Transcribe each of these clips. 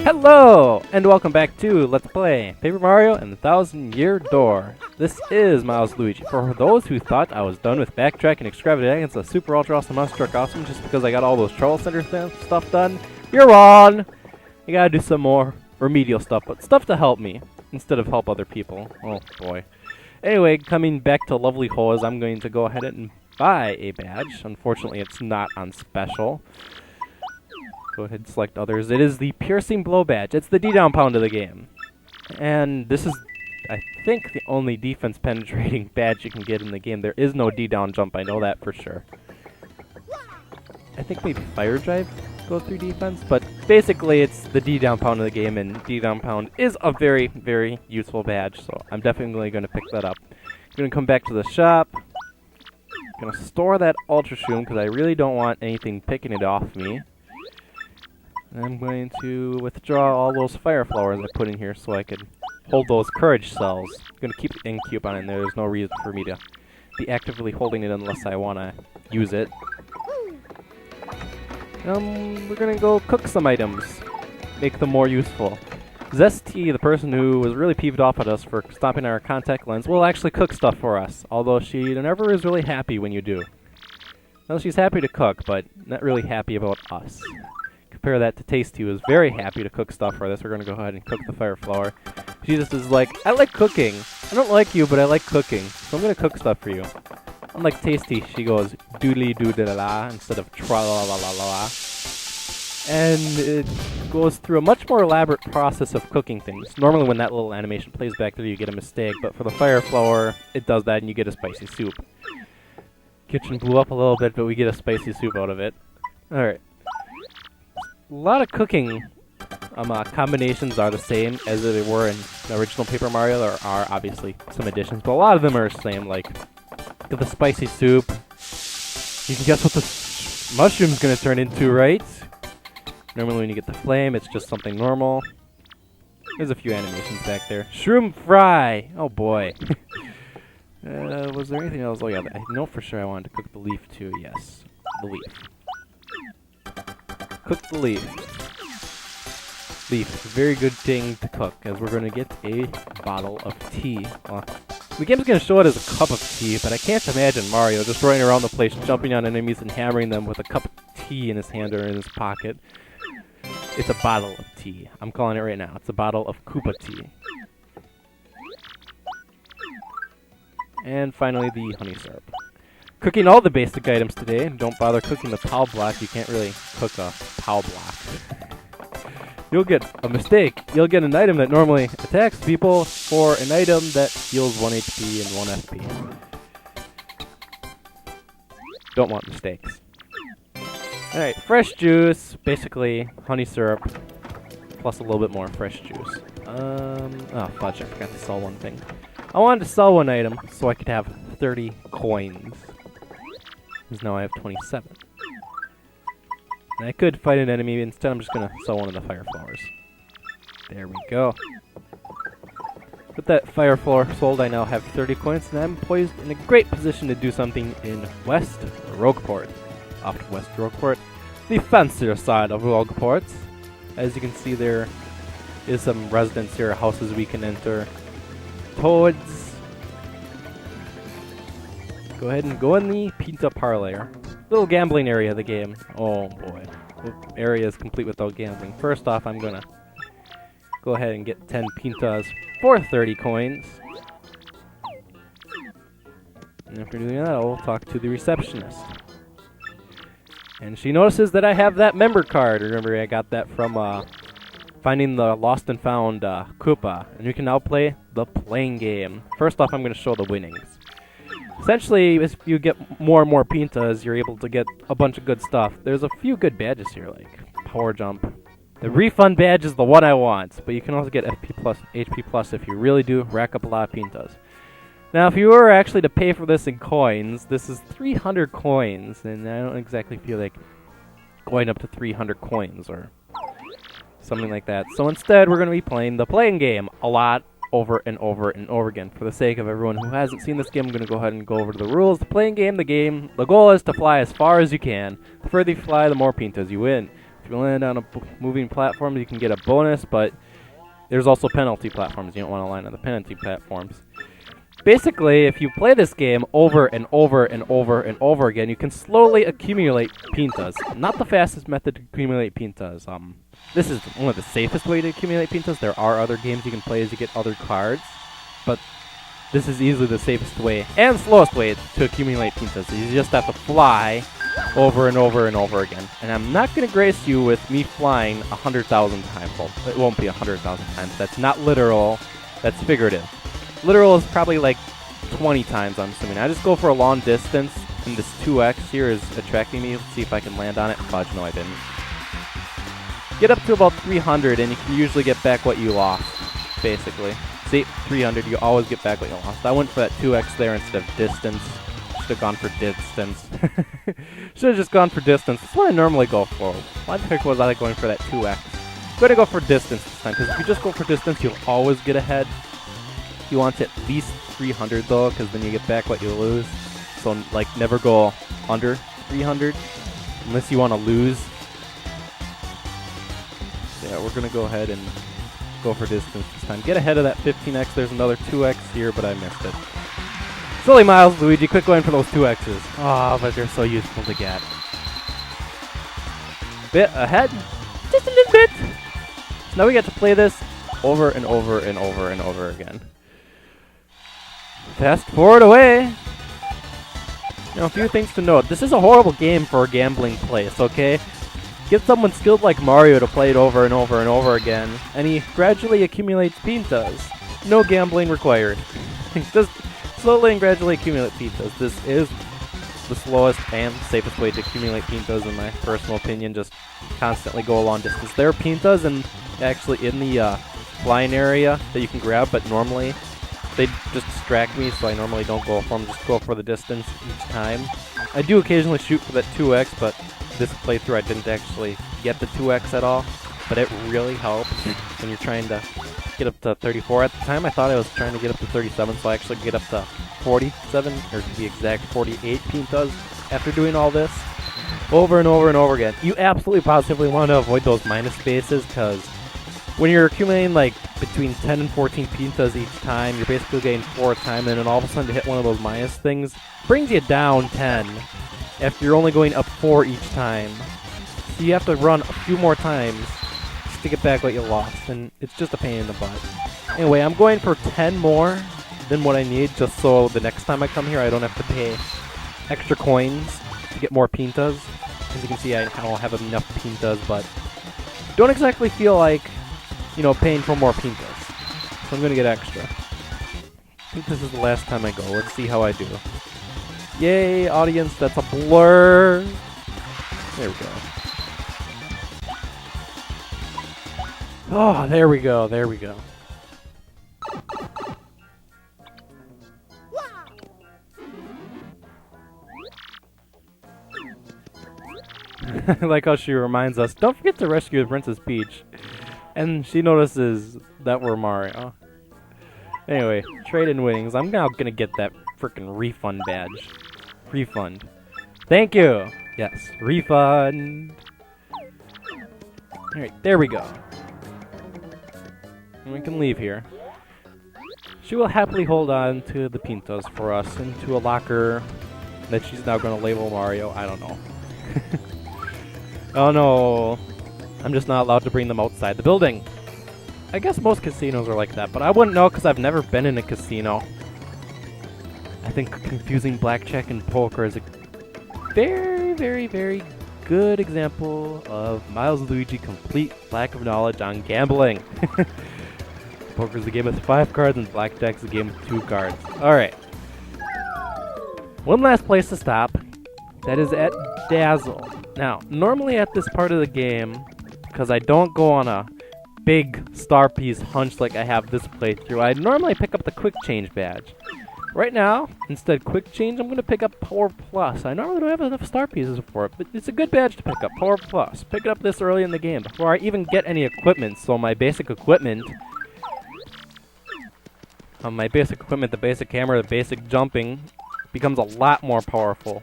Hello, and welcome back to Let's Play Paper Mario and the Thousand-Year Door. This is Miles Luigi. For those who thought I was done with backtracking extravaganza, super ultra awesome monster truck awesome just because I got all those Troll Center stuff done, you're wrong! I gotta do some more remedial stuff, but stuff to help me instead of help other people. Oh boy. Anyway, coming back to Lovely Hose, I'm going to go ahead and buy a badge. Unfortunately, it's not on special. Go ahead and select others. It is the Piercing Blow badge. It's the D-down pound of the game. And this is, I think, the only defense penetrating badge you can get in the game. There is no D-down jump, I know that for sure. I think maybe Fire Drive goes through defense, but basically it's the D-down pound of the game, and D-down pound is a very, very useful badge, so I'm definitely going to pick that up. I'm going to come back to the shop. I'm going to store that Ultra Shroom because I really don't want anything picking it off me. I'm going to withdraw all those fire flowers I put in here so I can hold those courage cells. I'm going to keep the ink coupon in there. There's no reason for me to be actively holding it unless I want to use it. We're going to go cook some items. Make them more useful. Zesty, the person who was really peeved off at us for stopping our contact lens, will actually cook stuff for us. Although she never is really happy when you do. Well, she's happy to cook, but not really happy about us. Compare that to Tasty, who is very happy to cook stuff for this. We're going to go ahead and cook the fire flower. She just is like, I like cooking. I don't like you, but I like cooking. So I'm going to cook stuff for you. Unlike Tasty, she goes doodly doodle la instead of tra la la la la. And it goes through a much more elaborate process of cooking things. Normally when that little animation plays back there, you get a mistake. But for the fire flower, it does that and you get a spicy soup. Kitchen blew up a little bit, but we get a spicy soup out of it. Alright. A lot of cooking combinations are the same as they were in the original Paper Mario. There are obviously some additions, but a lot of them are the same. Like, get the spicy soup. You can guess what the mushroom's going to turn into, right? Normally when you get the flame, it's just something normal. There's a few animations back there. Shroom fry! Oh boy. Was there anything else? Oh yeah, I know for sure I wanted to cook the leaf too, yes. The leaf. Cook the leaf. Leaf, very good thing to cook, as we're going to get a bottle of tea. The game's going to show it as a cup of tea, but I can't imagine Mario just running around the place, jumping on enemies and hammering them with a cup of tea in his hand or in his pocket. It's a bottle of tea. I'm calling it right now. It's a bottle of Koopa tea. And finally, the honey syrup. Cooking all the basic items today. Don't bother cooking the POW block. You can't really cook a POW block. You'll get a mistake. You'll get an item that normally attacks people for an item that heals 1 HP and 1 FP. Don't want mistakes. Alright, fresh juice. Basically, honey syrup plus a little bit more fresh juice. Oh, fudge, I forgot to sell one thing. I wanted to sell one item so I could have 30 coins. Because now I have 27. And I could fight an enemy, instead I'm just going to sell one of the fire flowers. There we go. With that fire flower sold, I now have 30 coins, and I'm poised in a great position to do something in West Rogueport. Off to West Rogueport, the fancier side of Rogueport. As you can see, there is some residents here, houses we can enter. Toads. Go ahead and go in the Pianta Parlor. Little gambling area of the game. Oh boy. The area is complete without gambling. First off, I'm gonna go ahead and get 10 Pintas for 30 coins. And after doing that, I'll talk to the receptionist. And she notices that I have that member card. Remember, I got that from finding the lost and found Koopa. And you can now play the playing game. First off, I'm going to show the winnings. Essentially, if you get more and more Pintas, you're able to get a bunch of good stuff. There's a few good badges here, like Power Jump. The refund badge is the one I want, but you can also get HP plus if you really do rack up a lot of Pintas. Now, if you were actually to pay for this in coins, this is 300 coins, and I don't exactly feel like going up to 300 coins or something like that. So instead, we're going to be playing the playing game a lot over and over and over again. For the sake of everyone who hasn't seen this game, I'm going to go ahead and go over to the rules. The playing game, the goal is to fly as far as you can. The further you fly, the more Pintas you win. If If you land on a moving platform, you can get a bonus, but there's also penalty platforms. You don't want to land on the penalty platforms. Basically, if you play this game over and over and over and over again, you can slowly accumulate pintas. Not the fastest method to accumulate pintas. This is one of the safest way to accumulate pintas. There are other games you can play as you get other cards, but this is easily the safest way and slowest way to accumulate pintas. You just have to fly over and over and over again. And I'm not going to grace you with me flying 100,000 times. Well, it won't be 100,000 times. That's not literal. That's figurative. Literal is probably like 20 times, I'm assuming. I just go for a long distance, and this 2x here is attracting me. Let's see if I can land on it. Fudge, no I didn't. Get up to about 300, and you can usually get back what you lost, basically. See, 300, you always get back what you lost. I went for that 2x there instead of distance. Should have gone for distance. Should have just gone for distance. That's what I normally go for. Why the heck was I going for that 2x? I'm going to go for distance this time, because if you just go for distance, you'll always get ahead. You want at least 300 though, because then you get back what you lose. So like never go under 300 unless you want to lose. Yeah, we're gonna go ahead and go for distance this time. Get ahead of that 15x. There's another 2x here, but I missed it. Silly Miles, Luigi, quit going for those 2x's. Oh, but they're so useful to get. Bit ahead, just a little bit. So now we get to play this over and over and over and over again. Fast forward away. Now, a few things to note. This is a horrible game for a gambling place, okay? Get someone skilled like Mario to play it over and over and over again, and he gradually accumulates pintas. No gambling required. Just slowly and gradually accumulate pintas. This is the slowest and safest way to accumulate pintas, in my personal opinion. Just constantly go a long distance. There are pintas actually in the flying area that you can grab, but normally they just distract me, so I normally don't go for them. Just go for the distance each time. I do occasionally shoot for that 2x, but this playthrough I didn't actually get the 2x at all. But it really helps when you're trying to get up to 34. At the time, I thought I was trying to get up to 37, so I actually get up to 47, or to be exact, 48 pintas after doing all this over and over and over again. You absolutely positively want to avoid those minus spaces, because when you're accumulating like between 10 and 14 pintas each time, you're basically getting 4 at a time, and then all of a sudden to hit one of those minus things brings you down 10 after you're only going up 4 each time. So you have to run a few more times just to get back what you lost, and it's just a pain in the butt. Anyway, I'm going for 10 more than what I need, just so the next time I come here I don't have to pay extra coins to get more pintas. As you can see, I don't have enough pintas, but don't exactly feel like, you know, paying for more pintas. So I'm gonna get extra. I think this is the last time I go. Let's see how I do. Yay, audience, that's a blur. There we go. Oh, there we go, there we go. I like how she reminds us, don't forget to rescue Princess Peach. And she notices that we're Mario. Anyway, trade in winnings. I'm now gonna get that frickin' refund badge. Refund. Thank you! Yes, refund! Alright, there we go. And we can leave here. She will happily hold on to the pintas for us into a locker that she's now gonna label Mario. I don't know. Oh no. I'm just not allowed to bring them outside the building. I guess most casinos are like that, but I wouldn't know because I've never been in a casino. I think confusing blackjack and poker is a very, very, very good example of Miles and Luigi complete lack of knowledge on gambling. Poker's the game with 5 cards and blackjack's the game with 2 cards. Alright. One last place to stop. That is at Dazzle. Now, normally at this part of the game, because I don't go on a big star piece hunch like I have this playthrough, I normally pick up the quick change badge. Right now, instead quick change, I'm going to pick up Power Plus. I normally don't have enough star pieces for it, but it's a good badge to pick up, Power Plus. Pick it up this early in the game before I even get any equipment, so my basic equipment, the basic camera, the basic jumping, becomes a lot more powerful.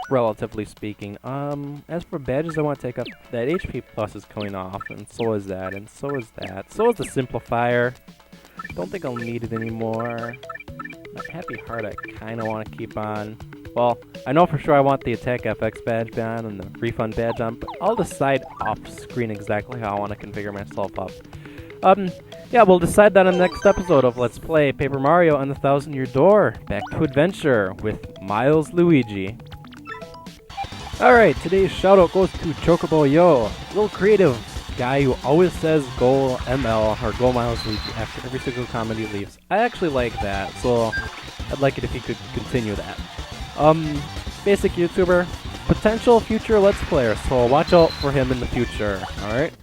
relatively speaking. As for badges, I want to take up that HP plus is coming off, and so is that, and so is that. So is the simplifier. Don't think I'll need it anymore. That happy heart I kind of want to keep on. Well, I know for sure I want the attack FX badge on and the refund badge on, but I'll decide off screen exactly how I want to configure myself up. Yeah, we'll decide that in the next episode of Let's Play Paper Mario and the Thousand-Year Door. Back to adventure with Miles Luigi. Alright, today's shoutout goes to Chocobo Yo, little creative guy who always says go ML or go Miles Luigi after every single comment he leaves. I actually like that, so I'd like it if he could continue that. Basic YouTuber, potential future Let's Player, so watch out for him in the future, alright?